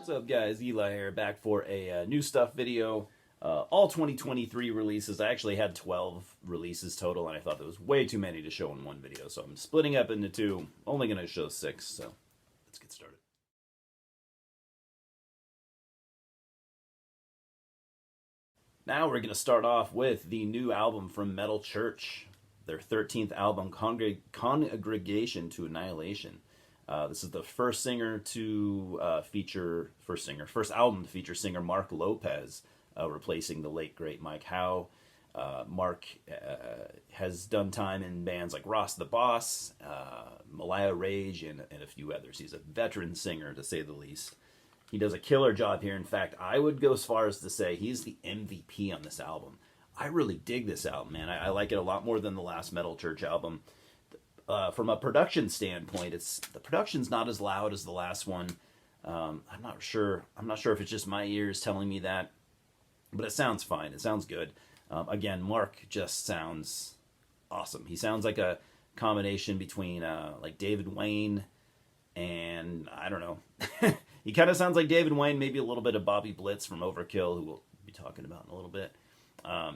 What's up guys, Eli here, back for a new stuff video. All 2023 releases. I actually had 12 releases total, and I thought that was way too many to show in one video, so I'm splitting up into two. Only going to show 6, so let's get started. Now we're going to start off with the new album from Metal Church, their 13th album, Congregation to Annihilation. This is the first album to feature singer Mark Lopez, replacing the late great Mike Howe. Mark has done time in bands like Ross the Boss, Malaya Rage, and a few others. He's a veteran singer, to say the least. He does a killer job here. In fact, I would go as far as to say he's the MVP on this album. I really dig this album, man. I like it a lot more than the last Metal Church album. From a production standpoint, the production's not as loud as the last one. I'm not sure if it's just my ears telling me that, but it sounds fine. It sounds good. Again, Mark just sounds awesome. He sounds like a combination between like David Wayne and, I don't know. He kind of sounds like David Wayne, maybe a little bit of Bobby Blitz from Overkill, who we'll be talking about in a little bit.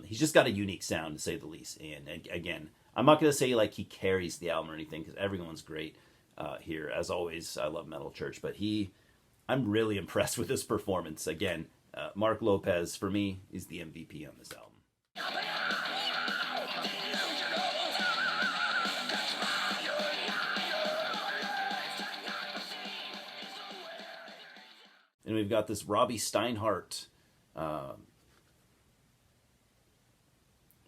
He's just got a unique sound, to say the least. And again, I'm not going to say like he carries the album or anything, because everyone's great here. As always, I love Metal Church, but I'm really impressed with his performance. Again, Mark Lopez, for me, is the MVP on this album. And we've got this Robbie Steinhardt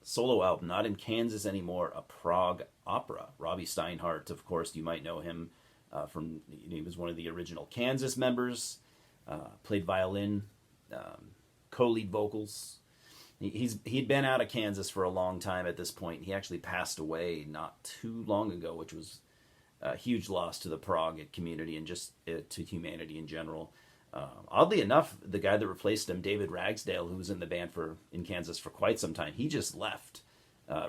solo album, Not in Kansas Anymore, a prog opera. Robbie Steinhardt, of course, you might know him from, he was one of the original Kansas members, played violin, co-lead vocals. He'd been out of Kansas for a long time at this point. He actually passed away not too long ago, which was a huge loss to the prog community and just to humanity in general. Oddly enough, the guy that replaced him, David Ragsdale, who was in the band in Kansas for quite some time, he just left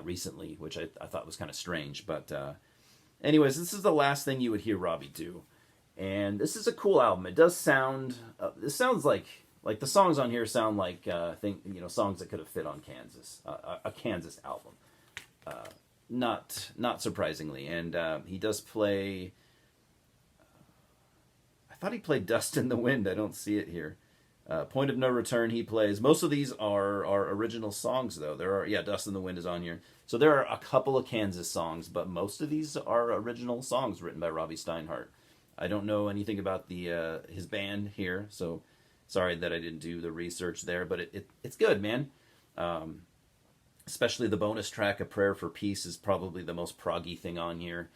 recently, which I thought was kind of strange. But anyways, this is the last thing you would hear Robbie do. And this is a cool album. It does sound, this sounds like the songs on here sound like songs that could have fit on Kansas, a Kansas album. Not surprisingly. And he does play, I thought he played Dust in the Wind. I don't see it here. Point of No Return he plays. Most of these are original songs, though. Dust in the Wind is on here. So there are a couple of Kansas songs, but most of these are original songs written by Robbie Steinhardt. I don't know anything about his band here, so sorry that I didn't do the research there, but it's good, man. Especially the bonus track, A Prayer for Peace, is probably the most proggy thing on here.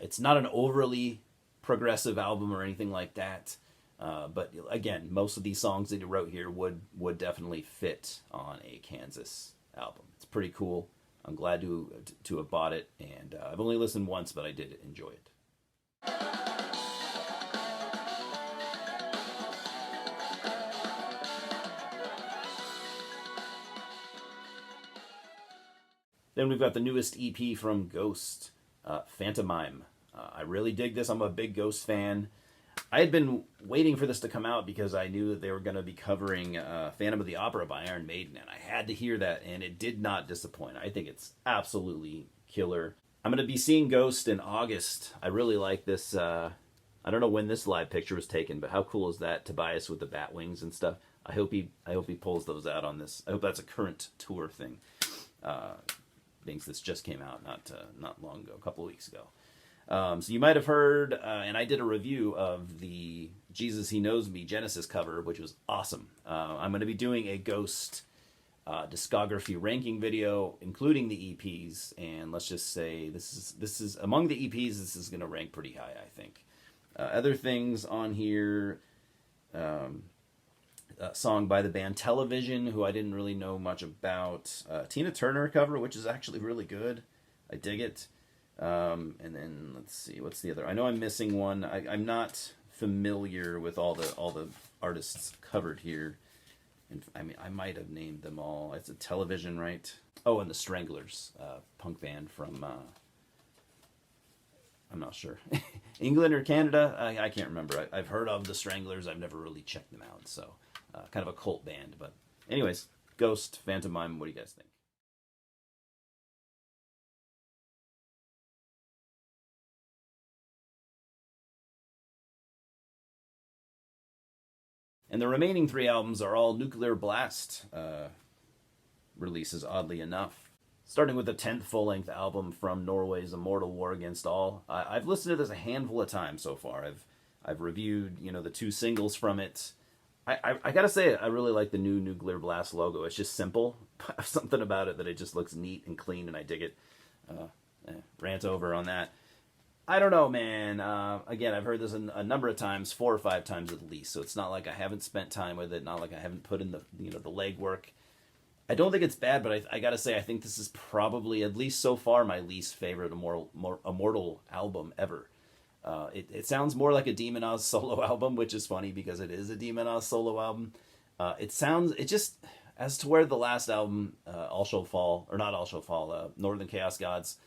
It's not an overly progressive album or anything like that, but again, most of these songs that he wrote here would definitely fit on a Kansas album. It's pretty cool. I'm glad to have bought it, and I've only listened once, but I did enjoy it. Then we've got the newest EP from Ghost, Phantomime. I really dig this. I'm a big Ghost fan. I had been waiting for this to come out because I knew that they were going to be covering Phantom of the Opera by Iron Maiden, and I had to hear that, and it did not disappoint. I think it's absolutely killer. I'm going to be seeing Ghost in August. I really like this. I don't know when this live picture was taken, but how cool is that? Tobias with the bat wings and stuff. I hope he pulls those out on this. I hope that's a current tour thing. Things this just came out not long ago, a couple of weeks ago. So you might have heard, and I did a review of the Jesus He Knows Me Genesis cover, which was awesome. I'm going to be doing a Ghost discography ranking video, including the EPs, and let's just say this is among the EPs. This is going to rank pretty high, I think. Other things on here. A song by the band Television, who I didn't really know much about. Tina Turner cover, which is actually really good. I dig it. And then let's see, what's the other? I know I'm missing one. I'm not familiar with all the artists covered here. And I mean, I might have named them all. It's a Television, right? Oh, and the Stranglers, punk band from I'm not sure. England or Canada? I can't remember. I've heard of the Stranglers. I've never really checked them out. So, kind of a cult band. But, anyways, Ghost, Phantom Mime. What do you guys think? And the remaining three albums are all Nuclear Blast releases, oddly enough. Starting with the 10th full length album from Norway's Immortal War Against All. I've listened to this a handful of times so far. I've reviewed, the two singles from it. I gotta say, I really like the new Nuclear Blast logo. It's just simple. Something about it that it just looks neat and clean, and I dig it. Rant over on that. I don't know, man. Again, I've heard this a number of times, 4 or 5 times at least. So it's not like I haven't spent time with it. Not like I haven't put in the legwork. I don't think it's bad, but I gotta say, I think this is probably, at least so far, my least favorite Immortal album ever. It sounds more like a Demon Oz solo album, which is funny because it is a Demon Oz solo album. It just, as to where the last album, All Shall Fall, or not All Shall Fall, Northern Chaos Gods,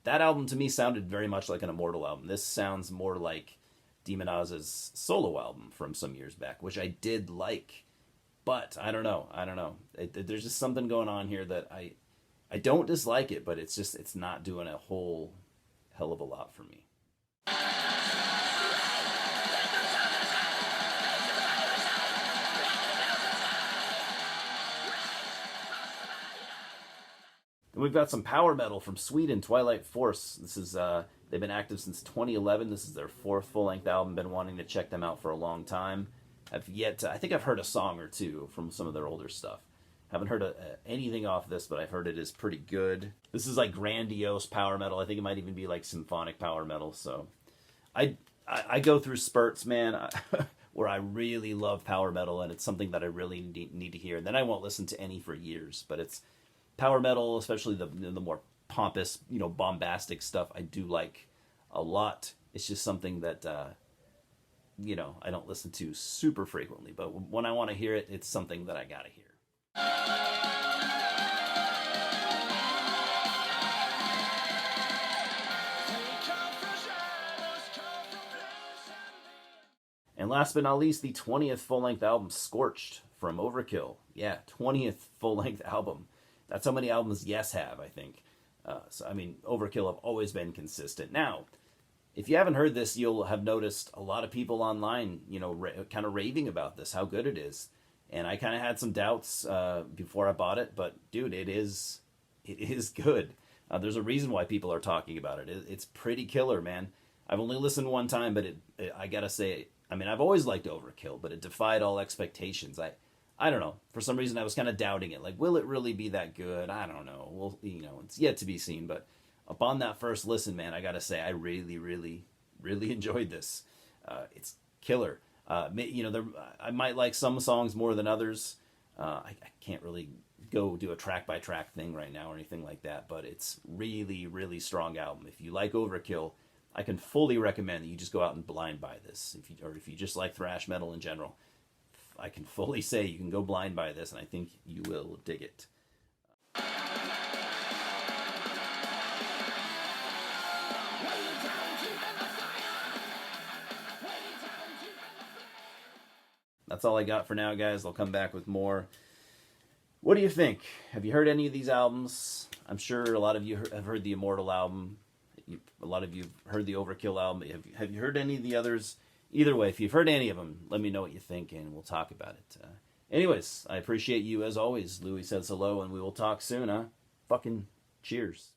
that album to me sounded very much like an Immortal album. This sounds more like Demon Oz's solo album from some years back, which I did like. But I don't know. There's just something going on here that I don't dislike it, but it's not doing a whole hell of a lot for me. And we've got some power metal from Sweden, Twilight Force. This is they've been active since 2011. This is their 4th full-length album. Been wanting to check them out for a long time. I think I've heard a song or two from some of their older stuff. Haven't heard anything off this, but I've heard it is pretty good. This is like grandiose power metal. I think it might even be like symphonic power metal. So I go through spurts, man, where I really love power metal, and it's something that I really need to hear. And then I won't listen to any for years. But it's power metal, especially the more pompous, bombastic stuff, I do like a lot. It's just something that I don't listen to super frequently, but when I want to hear it, it's something that I gotta hear. And last but not least, the 20th full-length album, Scorched, from Overkill. Yeah, 20th full-length album. That's how many albums Yes have, I think. Overkill have always been consistent. Now, if you haven't heard this, you'll have noticed a lot of people online, kind of raving about this, how good it is. And I kind of had some doubts before I bought it, but dude, it is good. There's a reason why people are talking about it. It's pretty killer, man. I've only listened one time, but I gotta say, I've always liked Overkill, but it defied all expectations. I don't know. For some reason, I was kind of doubting it. Like, will it really be that good? I don't know. Well, it's yet to be seen, but upon that first listen, man, I gotta say, I really, really, really enjoyed this. It's killer. I might like some songs more than others. I can't really go do a track by track thing right now or anything like that, but it's really, really strong album. If you like Overkill, I can fully recommend that you just go out and blind buy this. If you just like thrash metal in general, I can fully say you can go blind buy this, and I think you will dig it. That's all I got for now, guys. I'll come back with more. What do you think? Have you heard any of these albums? I'm sure a lot of you have heard the Immortal album. A lot of you have heard the Overkill album. Have you heard any of the others? Either way, if you've heard any of them, let me know what you think, and we'll talk about it. Anyways, I appreciate you as always. Louis says hello, and we will talk soon, huh? Fucking cheers.